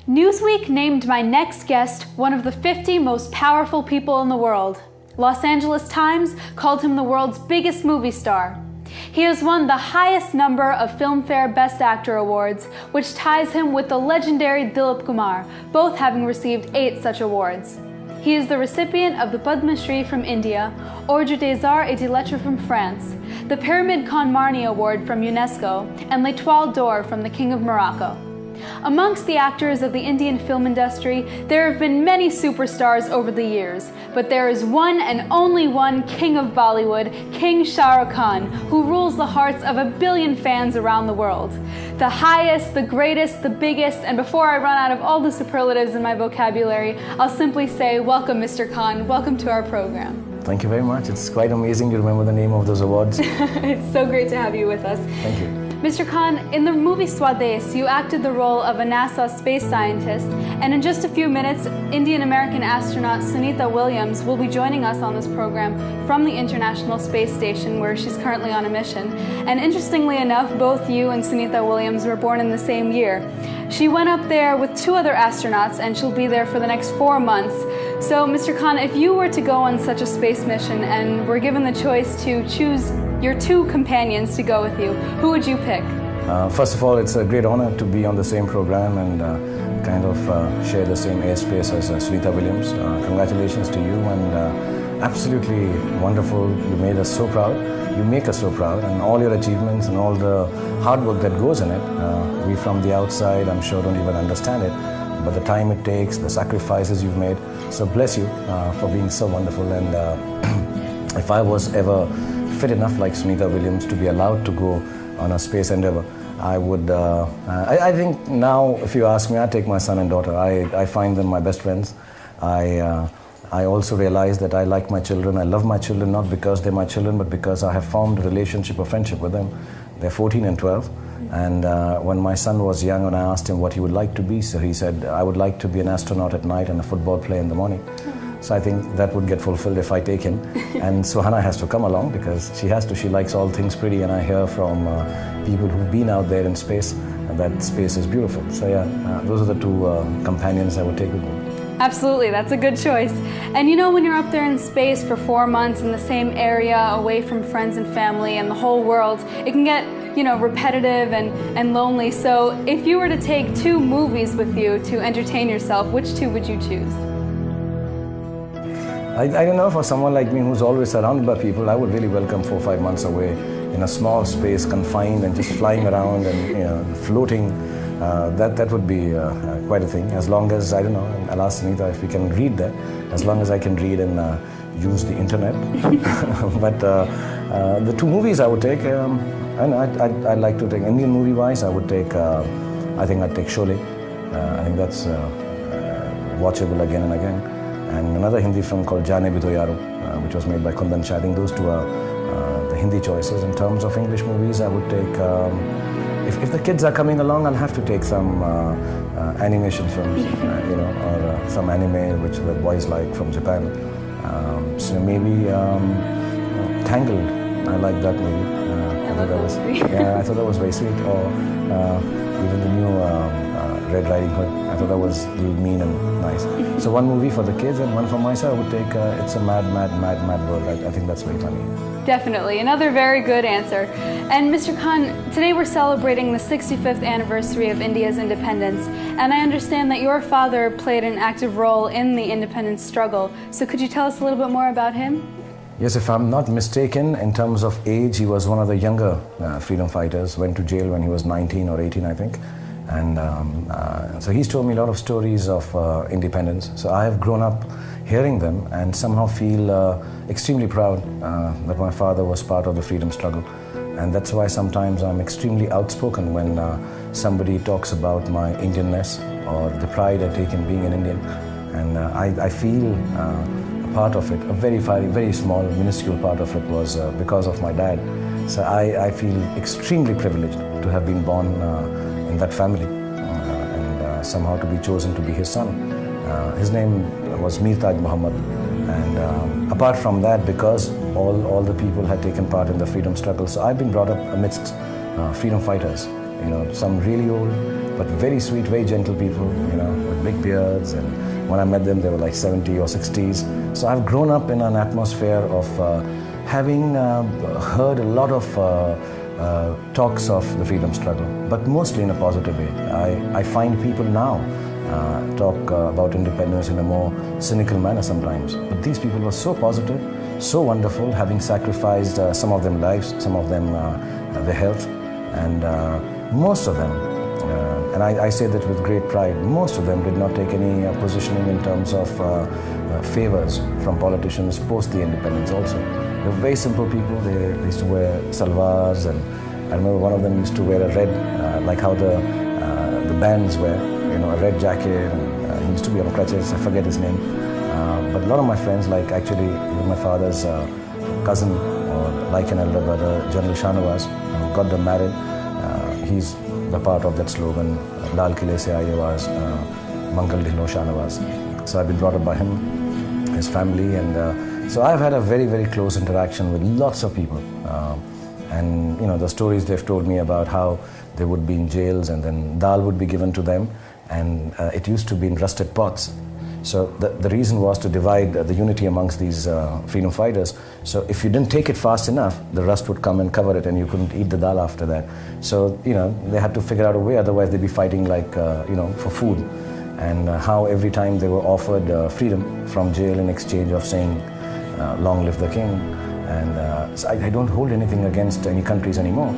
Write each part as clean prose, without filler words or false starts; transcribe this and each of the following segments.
Newsweek named my next guest one of the 50 most powerful people in the world. Los Angeles Times called him the world's biggest movie star. He has won the highest number of Filmfare Best Actor awards, which ties him with the legendary Dilip Kumar, both having received 8 such awards. He is the recipient of the Padma Shri from India, Ordre des Arts et des Lettres from France, the Pyramid Khan Marni Award from UNESCO, and L'Étoile d'Or from the King of Morocco. Amongst the actors of the Indian film industry, there have been many superstars over the years, but there is one and only one king of Bollywood, King Shah Rukh Khan, who rules the hearts of 1 billion fans around the world. The highest, the greatest, the biggest, and before I run out of all the superlatives in my vocabulary, I'll simply say, welcome, Mr. Khan. Welcome to our program. Thank you very much. It's quite amazing to remember the name of those awards. It's so great to have you with us. Thank you. Mr. Khan, in the movie Swades, you acted the role of a NASA space scientist, and in just a few minutes, Indian-American astronaut Sunita Williams will be joining us on this program from the International Space Station, where she's currently on a mission. And interestingly enough, both you and Sunita Williams were born in the same year. She went up there with 2 other astronauts, and she'll be there for the next 4 months. So, Mr. Khan, if you were to go on such a space mission and were given the choice to choose your 2 companions to go with you, who would you pick? First of all, it's a great honor to be on the same program and kind of share the same airspace as Sunita Williams. Congratulations to you, and absolutely wonderful. You made us so proud. You make us so proud, and all your achievements and all the hard work that goes in it. We from the outside, I'm sure, don't even understand it, but the time it takes, the sacrifices you've made. So bless you for being so wonderful. And if I was ever fit enough like Sunita Williams to be allowed to go on a space endeavor, I would, I think now, if you ask me, I'd take my son and daughter. I find them my best friends. I also realize that I like my children. I love my children, not because they're my children, but because I have formed a relationship, a friendship with them. They're 14 and 12. And when my son was young, and I asked him what he would like to be, so he said, I would like to be an astronaut at night and a football player in the morning. So I think that would get fulfilled if I take him. And Suhana has to come along because she has to. She likes all things pretty, and I hear from people who've been out there in space, and that space is beautiful. So yeah, those are the 2 companions I would take with me. Absolutely, that's a good choice. And you know, when you're up there in space for 4 months in the same area, away from friends and family and the whole world, it can get, you know, repetitive and lonely. So if you were to take 2 movies with you to entertain yourself, which 2 would you choose? I don't know, for someone like me who's always surrounded by people, I would really welcome 4 or 5 months away in a small space, confined and just flying around and, you know, floating. That would be quite a thing. As long as, I don't know, I'll ask Sunita if we can read that, as long as I can read and use the internet. But the 2 movies I would take, I'd like to take, Indian movie-wise, I would take, I think I'd take Sholay. I think that's watchable again and again. And another Hindi film called Jaane Bhi To Yaro, which was made by Kundan Shah. I think those 2 are the Hindi choices. In terms of English movies, I would take, if the kids are coming along, I'll have to take some animation films, you know, or some anime which the boys like from Japan. So maybe Tangled, I like that movie. I thought that was very sweet. Or even the new Red Riding Hood. I thought that was a little mean and nice. So 1 movie for the kids and 1 for myself. I would take It's a Mad, Mad, Mad, Mad World. I think that's very funny. Definitely. Another very good answer. And Mr. Khan, today we're celebrating the 65th anniversary of India's independence. And I understand that your father played an active role in the independence struggle. So could you tell us a little bit more about him? Yes, if I'm not mistaken, in terms of age, he was one of the younger freedom fighters. Went to jail when he was 19 or 18, I think. And so he's told me a lot of stories of independence. So I have grown up hearing them and somehow feel extremely proud that my father was part of the freedom struggle. And that's why sometimes I'm extremely outspoken when somebody talks about my Indianness or the pride I take in being an Indian. And I feel a part of it, a very, very small, minuscule part of it was because of my dad. So I feel extremely privileged to have been born in that family and somehow to be chosen to be his son. His name was Mir Taj Muhammad, and apart from that, because all the people had taken part in the freedom struggle, so I've been brought up amidst freedom fighters, you know, some really old but very sweet, very gentle people, you know, big beards, and when I met them, they were like 70 or 60s. So I've grown up in an atmosphere of having heard a lot of talks of the freedom struggle, but mostly in a positive way. I find people now talk about independence in a more cynical manner sometimes. But these people were so positive, so wonderful, having sacrificed some of them lives, some of them their health, and most of them, and I say that with great pride, most of them did not take any positioning in terms of favors from politicians post the independence also. They were very simple people. They used to wear salwars, and I remember one of them used to wear a red, like how the bands wear, a red jacket, and he used to be on crutches. I forget his name. But a lot of my friends, like actually even my father's cousin, or like an elder brother, General Shanawaz, got them married. He's the part of that slogan, Lal Kile se aaye awaaz, Mangal Dhilo Shanawaz. So I've been brought up by him, his family, and so I've had a very, very close interaction with lots of people. And the stories they've told me about how they would be in jails and then dal would be given to them, and it used to be in rusted pots. So the reason was to divide the unity amongst these freedom fighters. So if you didn't take it fast enough, the rust would come and cover it, and you couldn't eat the dal after that. So they had to figure out a way, otherwise they'd be fighting like for food. And how every time they were offered freedom from jail in exchange of saying, long live the king. And so I don't hold anything against any countries anymore,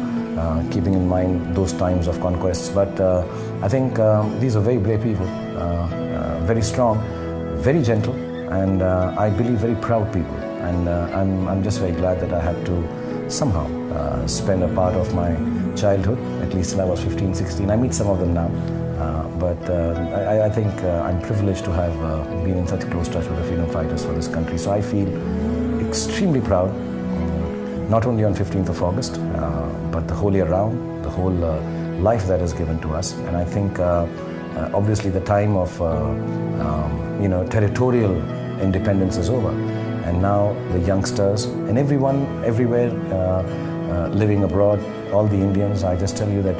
keeping in mind those times of conquests. But I think these are very brave people, very strong, very gentle, and I believe very proud people. And I'm just very glad that I had to somehow spend a part of my childhood, at least till I was 15, 16. I meet some of them now. But I think I'm privileged to have been in such close touch with the freedom fighters for this country. So I feel extremely proud, not only on 15th of August, but the whole year round, the whole life that is given to us. And I think obviously the time of territorial independence is over. And now the youngsters and everyone, everywhere living abroad, all the Indians, I just tell you that,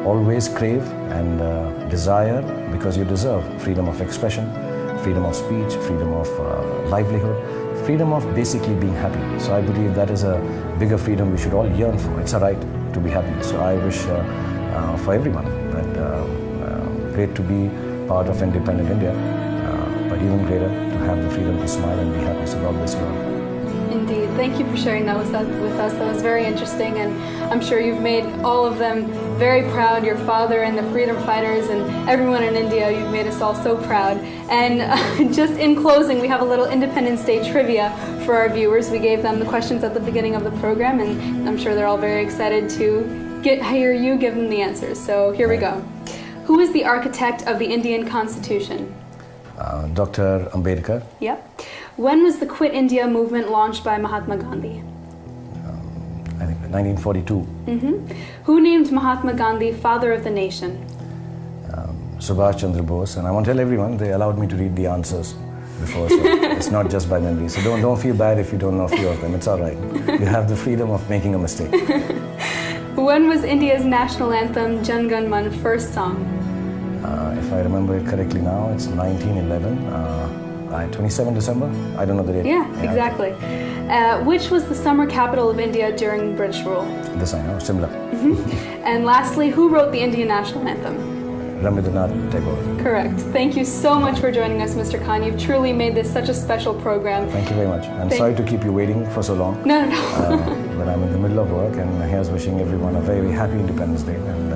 always crave and desire, because you deserve freedom of expression, freedom of speech, freedom of livelihood, freedom of basically being happy. So I believe that is a bigger freedom we should all yearn for. It's a right to be happy. So I wish for everyone that great to be part of independent India, but even greater to have the freedom to smile and be happy. So God bless you all. Indeed. Thank you for sharing that with us. That was very interesting, and I'm sure you've made all of them very proud, your father and the freedom fighters and everyone in India. You've made us all so proud. And just in closing, we have a little Independence Day trivia for our viewers. We gave them the questions at the beginning of the program, and I'm sure they're all very excited to hear you give them the answers. So here we go. Who is the architect of the Indian Constitution? Dr. Ambedkar. Yep. When was the Quit India movement launched by Mahatma Gandhi? I think 1942. Who named Mahatma Gandhi Father of the Nation? Subhash Chandra Bose. And I want to tell everyone, they allowed me to read the answers before, so it's not just by memory. So don't feel bad if you don't know a few of them. It's all right. You have the freedom of making a mistake. When was India's national anthem Jan Gan Man first sung? If I remember it correctly now, it's 1911. 27 December? I don't know the date. Yeah, exactly. Which was the summer capital of India during British rule? This I know, Simla. And lastly, who wrote the Indian national anthem? Rabindranath Tagore. Correct. Thank you so much for joining us, Mr. Khan. You've truly made this such a special program. Thank you very much. I'm sorry to keep you waiting for so long. No. But I'm in the middle of work, and here's wishing everyone a very, very happy Independence Day, and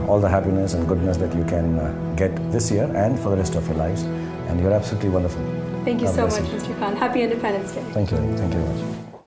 all the happiness and goodness that you can get this year and for the rest of your lives. And you're absolutely wonderful. Thank you so much, Mr. Khan. Happy Independence Day. Thank you. Thank you very much.